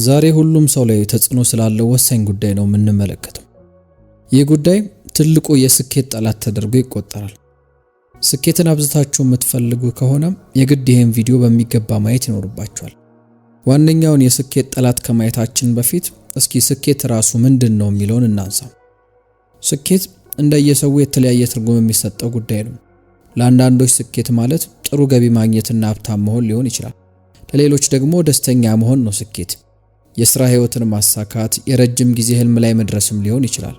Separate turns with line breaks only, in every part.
ዛሬ ሁሉም ሰው ላይ ተጽዕኖ ስላለው ወሳኝ ጉዳይ ነው የምንመለከተው። ይህ ጉዳይ ትልቁ የስኬት ጠላት ተደርጎ ይቆጠራል። ስኬትን አብዝታችሁ የምትፈልጉ ከሆነ የግድ ይህን ቪዲዮ በሚገባ ማየት ይኖርባችኋል። ዋነኛውን የስኬት ጠላት ከማየታችን በፊት እስኪ ስኬት ራሱ ምንድነው የሚለውን እናንሳ። ስኬት እንደየሰው የተለያየ ትርጉም የሚሰጠው ጉዳይ ነው። ለአንዳንዶች ስኬት ማለት ጥሩ ገቢ ማግኘትና ሀብታም መሆን ሊሆን ይችላል። ለሌሎች ደግሞ ደስተኛ መሆን ነው ስኬት። የሥራ ህይወትን ማሳካት፣ የረጅም ጊዜ ህልም ላይ መድረስም ሊሆን ይችላል።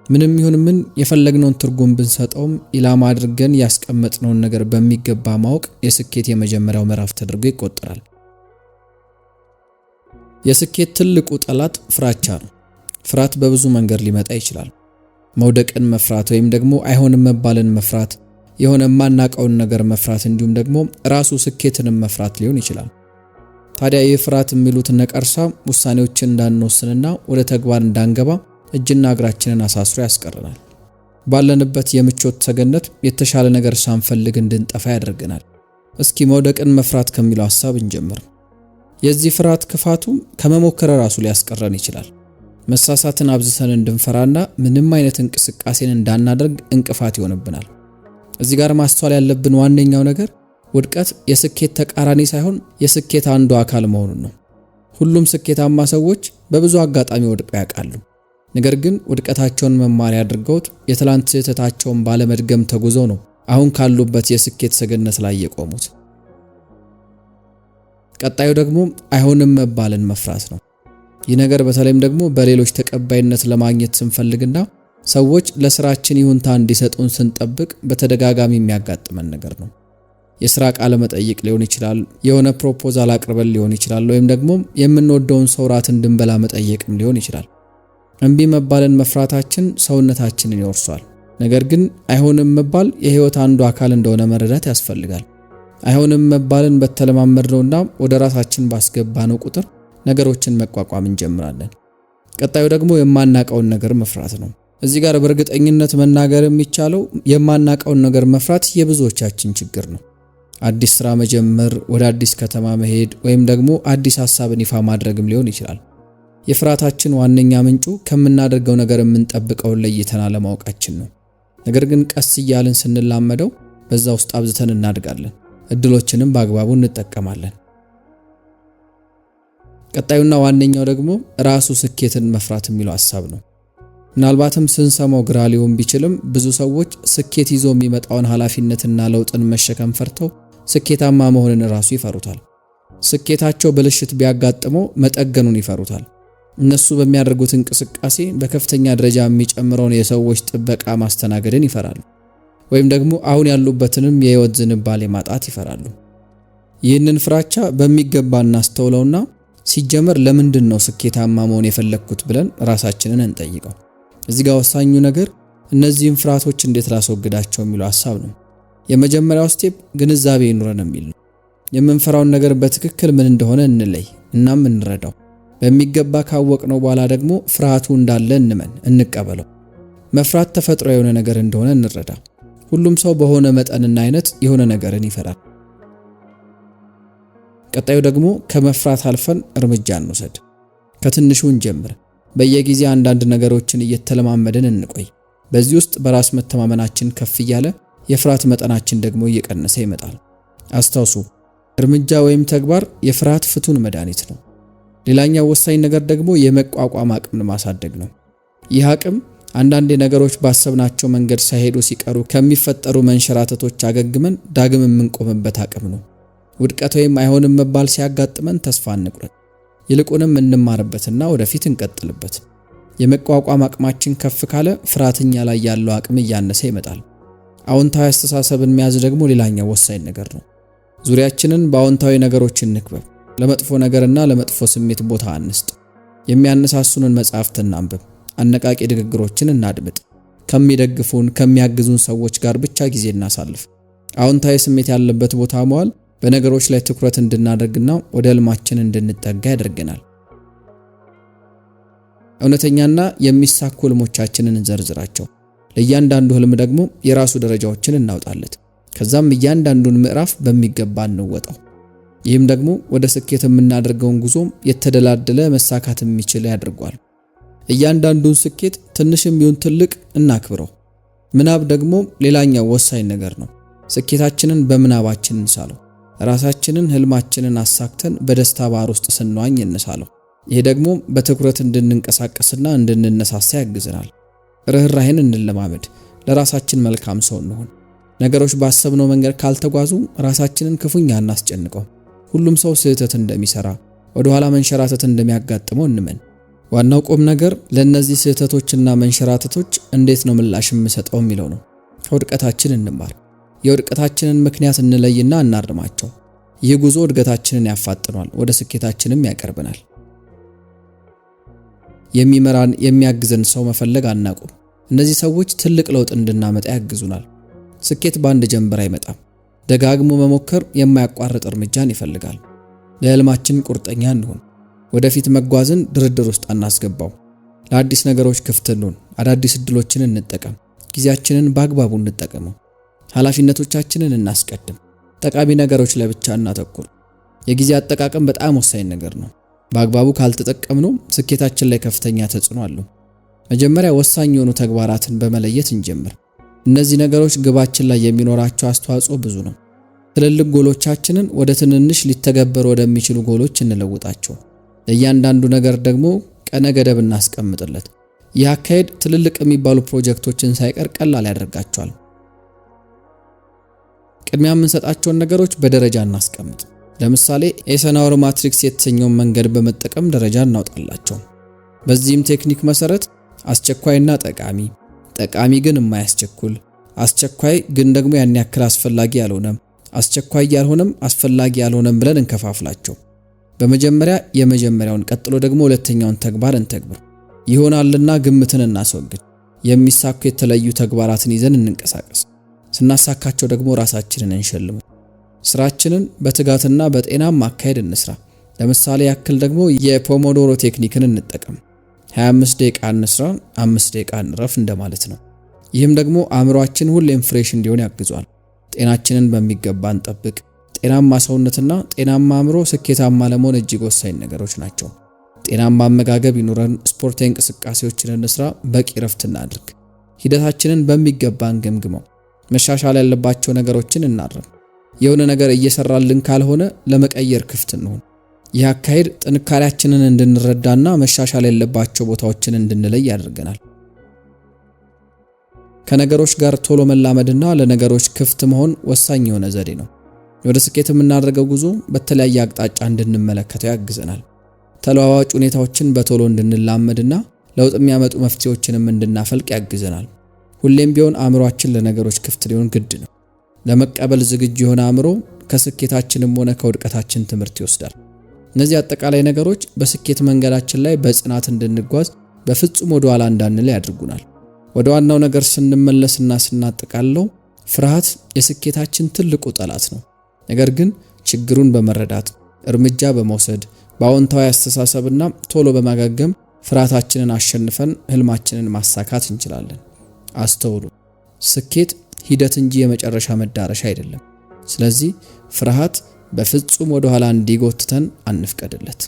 ምንም ይሁን ምን የፈለግነውን ትርጉም ብንሰጠውም ኢላማ አድርገን ያስቀመጥነውን ነገር በሚገባ ማወቅ የስኬት የመጀመሪያው ምዕራፍ ተደርጎ ይቆጠራል። የስኬት ትልቁ ጠላት ፍራቻ ነው። ፍርሃት በብዙ መንገድ ሊመጣ ይችላል። መውደቅን መፍራት ወይም ደግሞ አይሆንም መባልን መፍራት፣ የሆነ የማናቀውን ነገር መፍራት፣ እንዲሁም ደግሞ ራሱ ስኬትን መፍራት ሊሆን ይችላል። ታዲያ የፍርሃት የሚሉት ነቀርሳ ውሳኔዎችን እንዳንወስንና ወደ ተግባር እንዳንገባ እጅና እግራችንን አሳስሮ ያስቀረናል። ባለንበት የምቾት ሰገነት የተሻለ ነገር ሳንፈልግ እንድንጠፋ ያደርገናል። እስኪ መውደቅን መፍራት ከሚለው ሐሳብ እንጀምር። የዚህ ፍርሃት ክፋቱ ከመሞከር ራሱ ሊያስቀረን ይችላል። መሳሳትን አብዝተን እንድንፈራና ምንም አይነት እንቅስቃሴን እንዳናደርግ እንቅፋት ይሆንብናል። እዚህ ጋር ማስተዋል ያለብን ዋነኛው ነገር ውድቀት የስኬት ተቃራኒ ሳይሆን የስኬት አንዱ አካል መሆኑን ነው። ሁሉም ስኬታማ ሰዎች በብዙ አጋጣሚ ወድቀው ያውቃሉ። ነገር ግን ውድቀታቸውን መማሪያ አድርገውት የትላንት ስህተታቸውን ባለመድገም ተጉዘው ነው አሁን ካሉበት የስኬት ሰገነት ላይ የቆሙት። ቀጣዩ ደግሞ አይሆንም መባልን መፍራት ነው። ይህ ነገር በተለይም ደግሞ በሌሎች ተቀባይነት ለማግኘት ስንፈልግና ሰዎች ለስራችን ይሁንታ እንዲሰጡን ስንጠብቅ በተደጋጋሚ የሚያጋጥመን ነገር ነው። የሥራ ቃለ መጠይቅ ሊሆን ይችላል፣ የሆነ ፕሮፖዛል አቅርበን ሊሆን ይችላል፣ ወይም ደግሞ የምንወደውን ሰው ራት እንድንበላ መጠየቅም ሊሆን ይችላል። እምቢ መባልን መፍራታችን ሰውነታችንን ይወርሷል። ነገር ግን አይሆንም መባል የህይወት አንዱ አካል እንደሆነ መረዳት ያስፈልጋል። አይሆንም መባልን በተለማመድነውና ወደ ራሳችን ባስገባነው ቁጥር ነገሮችን መቋቋም እንጀምራለን። ቀጣዩ ደግሞ የማናቀውን ነገር መፍራት ነው። እዚህ ጋር በእርግጠኝነት መናገር የሚቻለው የማናቀውን ነገር መፍራት የብዙዎቻችን ችግር ነው። አዲስ ስራ መጀመር፣ ወደ አዲስ ከተማ መሄድ፣ ወይም ደግሞ አዲስ ሐሳብን ይፋ ማድረግም ሊሆን ይችላል። የፍርሃታችን ዋነኛ ምንጩ ከምናደርገው ነገር የምንጠብቀውን ለይተን አለማወቃችን ነው። ነገር ግን ቀስ እያልን ስንላመደው በዛ ውስጥ አብዝተን እናድጋለን፣ እድሎችንም በአግባቡ እንጠቀማለን። ቀጣዩና ዋነኛው ደግሞ ራሱ ስኬትን መፍራት የሚለው ሐሳብ ነው። ምናልባትም ስንሰማው ግራ ሊሆን ቢችልም ብዙ ሰዎች ስኬት ይዞ የሚመጣውን ኃላፊነትና ለውጥን መሸከም ፈርተው ስኬታማ መሆንን ራሱ ይፈሩታል። ስኬታቸው ብልሽት ቢያጋጥመው መጠገኑን ይፈሩታል። እነሱ በሚያደርጉት እንቅስቃሴ በከፍተኛ ደረጃ የሚጨምረውን የሰዎች ጥበቃ ማስተናገድን ይፈራሉ። ወይም ደግሞ አሁን ያሉበትንም የህይወት ዝንባሌ ማጣት ይፈራሉ። ይህንን ፍራቻ በሚገባ እናስተውለውና ሲጀመር ለምንድነው ስኬታማ መሆን የፈለግኩት ብለን ራሳችንን እንጠይቀው። እዚህ ጋር ወሳኙ ነገር እነዚህን ፍርሃቶች እንዴት ላስወግዳቸው የሚለው ሐሳብ ነው። የመጀመሪያው ስቴፕ ግንዛቤ ይኑረን የሚል ነው። የምንፈራውን ነገር በትክክል ምን እንደሆነ እንለይ እናም እንረዳው። በሚገባ ካወቅነው በኋላ ደግሞ ፍርሃቱ እንዳለ እንቀበለው። መፍራት ተፈጥሮ የሆነ ነገር እንደሆነ እንረዳ። ሁሉም ሰው በሆነ መጠንና አይነት የሆነ ነገርን ይፈራል። ቀጣዩ ደግሞ ከመፍራት አልፈን እርምጃ እንውሰድ። ከትንሹ እንጀምር። በየጊዜ አንዳንድ ነገሮችን እየተለማመድን እንቆይ። በዚህ ውስጥ በራስ መተማመናችን ከፍ እያለ የፍርሃት መጠናችን ደግሞ እየቀነሰ ይመጣል። አስታውሱ፣ እርምጃ ወይም ተግባር የፍርሃት ፍቱን መድኃኒት ነው። ሌላኛው ወሳኝ ነገር ደግሞ የመቋቋም አቅምን ማሳደግ ነው። ይህ አቅም አንዳንድ ነገሮች ባሰብናቸው መንገድ ሳይሄዱ ሲቀሩ ከሚፈጠሩ መንሸራተቶች አገግመን ዳግም የምንቆምበት አቅም ነው። ውድቀት ወይም አይሆንም መባል ሲያጋጥመን ተስፋ አንቁረጥ። ይልቁንም እንማርበትና ወደፊት እንቀጥልበት። የመቋቋም አቅማችን ከፍ ካለ ፍርሃተኛ ላይ ያለው አቅም እያነሰ ይመጣል። አዎንታዊ አስተሳሰብን መያዝ ደግሞ ሌላኛው ወሳኝ ነገር ነው። ዙሪያችንን በአዎንታዊ ነገሮች እንክበብ። ለመጥፎ ነገርና ለመጥፎ ስሜት ቦታ አንስጥ። የሚያነሳሱንን መጽሐፍት እናንብብ። አነቃቂ ንግግሮችን እናድምጥ። ከሚደግፉን ከሚያግዙን ሰዎች ጋር ብቻ ጊዜ እናሳልፍ። አዎንታዊ ስሜት ያለበት ቦታ መዋል በነገሮች ላይ ትኩረት እንድናደርግና ወደ ህልማችን እንድንጠጋ ያደርገናል። እውነተኛና የሚሳኩ ህልሞቻችንን እንዘርዝራቸው። ለእያንዳንዱ ህልም ደግሞ የራሱ ደረጃዎችን እናውጣለት። ከዛም እያንዳንዱን ምዕራፍ በሚገባ እንወጣው። ይህም ደግሞ ወደ ስኬት የምናደርገውን ጉዞ የተደላደለ መሳካት የሚችል ያደርጓል። እያንዳንዱን ስኬት ትንሽም ቢሆን ትልቅ እናክብረው። ምናብ ደግሞ ሌላኛው ወሳኝ ነገር ነው። ስኬታችንን በምናባችን እንሳለው። ራሳችንን ህልማችንን አሳክተን በደስታ ባህር ውስጥ ስንዋኝ እንሳለው። ይሄ ደግሞ በትኩረት እንድንንቀሳቀስና እንድንነሳሳ ያግዘናል። ርህራሄን እንለማመድ። ለራሳችን መልካም ሰው እንሁን። ነገሮች ባሰብነው መንገድ ካልተጓዙ ራሳችንን ክፉኛ እናስጨንቀው። ሁሉም ሰው ስህተት እንደሚሰራ፣ ወደ ኋላ መንሸራተት እንደሚያጋጥመው እንመን። ዋናው ቁም ነገር ለነዚህ ስህተቶችና መንሸራተቶች እንዴት ነው ምላሽ የምሰጠው የሚለው ነው። ከውድቀታችን እንማር። የውድቀታችንን ምክንያት እንለይና እናርማቸው። ይህ ጉዞ እድገታችንን ያፋጥናል፣ ወደ ስኬታችንም ያቀርበናል። የሚመራን የሚያግዘን ሰው መፈለግ አናቁም። እነዚህ ሰዎች ትልቅ ለውጥ እንድናመጣ ያግዙናል። ስኬት በአንድ ጀንበር አይመጣም። ደጋግሞ መሞከር የማያቋርጥ እርምጃን ይፈልጋል። ለህልማችን ቁርጠኛ እንሁን። ወደፊት መጓዝን ድርድር ውስጥ አናስገባው። ለአዲስ ነገሮች ክፍት እንሁን። አዳዲስ እድሎችን እንጠቀም። ጊዜያችንን በአግባቡ እንጠቀመው። ኃላፊነቶቻችንን እናስቀድም። ጠቃሚ ነገሮች ላይ ብቻ እናተኩር። የጊዜ አጠቃቀም በጣም ወሳኝ ነገር ነው። በአግባቡ ካልተጠቀምነው ስኬታችን ላይ ከፍተኛ ተጽዕኖ አለው። መጀመሪያ ወሳኝ የሆኑ ተግባራትን በመለየት እንጀምር። እነዚህ ነገሮች ግባችን ላይ የሚኖራቸው አስተዋጽኦ ብዙ ነው። ትልልቅ ጎሎቻችንን ወደ ትንንሽ ሊተገበሩ ወደሚችሉ ጎሎች እንለውጣቸው። ለእያንዳንዱ ነገር ደግሞ ቀነ ገደብ እናስቀምጥለት። ይህ አካሄድ ትልልቅ የሚባሉ ፕሮጀክቶችን ሳይቀር ቀላል ያደርጋቸዋል። ቅድሚያ የምንሰጣቸውን ነገሮች በደረጃ እናስቀምጥ። ለምሳሌ ኤሰናወር ማትሪክስ የተሰኘውን መንገድ በመጠቀም ደረጃ እናውጣላቸው። በዚህም ቴክኒክ መሰረት አስቸኳይና ጠቃሚ፣ ጠቃሚ ግን የማያስቸኩል፣ አስቸኳይ ግን ደግሞ ያን ያክል አስፈላጊ ያልሆነ፣ አስቸኳይ ያልሆነም አስፈላጊ ያልሆነም ብለን እንከፋፍላቸው። በመጀመሪያ የመጀመሪያውን፣ ቀጥሎ ደግሞ ሁለተኛውን ተግባር እንተግብር። ይሆናልና ግምትን እናስወግድ። የሚሳኩ የተለዩ ተግባራትን ይዘን እንንቀሳቀስ። ስናሳካቸው ደግሞ ራሳችንን እንሸልም። ስራችንን በትጋትና በጤናማ አካሄድ እንስራ። ለምሳሌ ያክል ደግሞ የፖሞዶሮ ቴክኒክን እንጠቀም። 25 ደቂቃ እንስራ፣ 5 ደቂቃ እንረፍ እንደማለት ነው። ይህም ደግሞ አእምሮአችን ሁሌም ፍሬሽ እንዲሆን ያግዟል። ጤናችንን በሚገባ እንጠብቅ። ጤናማ ሰውነትና ጤናማ አእምሮ ስኬታማ ለመሆን እጅግ ወሳኝ ነገሮች ናቸው። ጤናማ አመጋገብ ይኑረን። ስፖርታዊ እንቅስቃሴዎችን እንስራ። በቂ ረፍት እናድርግ። ሂደታችንን በሚገባ እንገምግመው። መሻሻል ያለባቸው ነገሮችን እናርም። የሆነ ነገር እየሰራልን ካልሆነ ለመቀየር ክፍት እንሁን። ይህ አካሄድ ጥንካሬያችንን እንድንረዳና መሻሻል ያለባቸው ቦታዎችን እንድንለይ ያደርገናል። ከነገሮች ጋር ቶሎ መላመድና ለነገሮች ክፍት መሆን ወሳኝ የሆነ ዘዴ ነው። ወደ ስኬት የምናደርገው ጉዞ በተለያየ አቅጣጫ እንድንመለከተው ያግዘናል። ተለዋዋጭ ሁኔታዎችን በቶሎ እንድንላመድና ለውጥ የሚያመጡ መፍትሄዎችንም እንድናፈልቅ ያግዘናል። ሁሌም ቢሆን አእምሮአችን ለነገሮች ክፍት ሊሆን ግድ ነው። ለመቀበል ዝግጁ የሆነ አእምሮ ከስኬታችንም ሆነ ከውድቀታችን ትምህርት ይወስዳል። እነዚህ አጠቃላይ ነገሮች በስኬት መንገዳችን ላይ በጽናት እንድንጓዝ በፍጹም ወደ ኋላ እንዳንል ያድርጉናል። ወደ ዋናው ነገር ስንመለስና ስናጠቃልለው ፍርሃት የስኬታችን ትልቁ ጠላት ነው። ነገር ግን ችግሩን በመረዳት እርምጃ በመውሰድ በአዎንታዊ አስተሳሰብና ቶሎ በማገገም ፍርሃታችንን አሸንፈን ህልማችንን ማሳካት እንችላለን። አስተውሉ፣ ስኬት ሂደት እንጂ የመጨረሻ መዳረሻ አይደለም። ስለዚህ ፍርሃት በፍጹም ወደ ኋላ እንዲጎትተን አንፍቀድለት።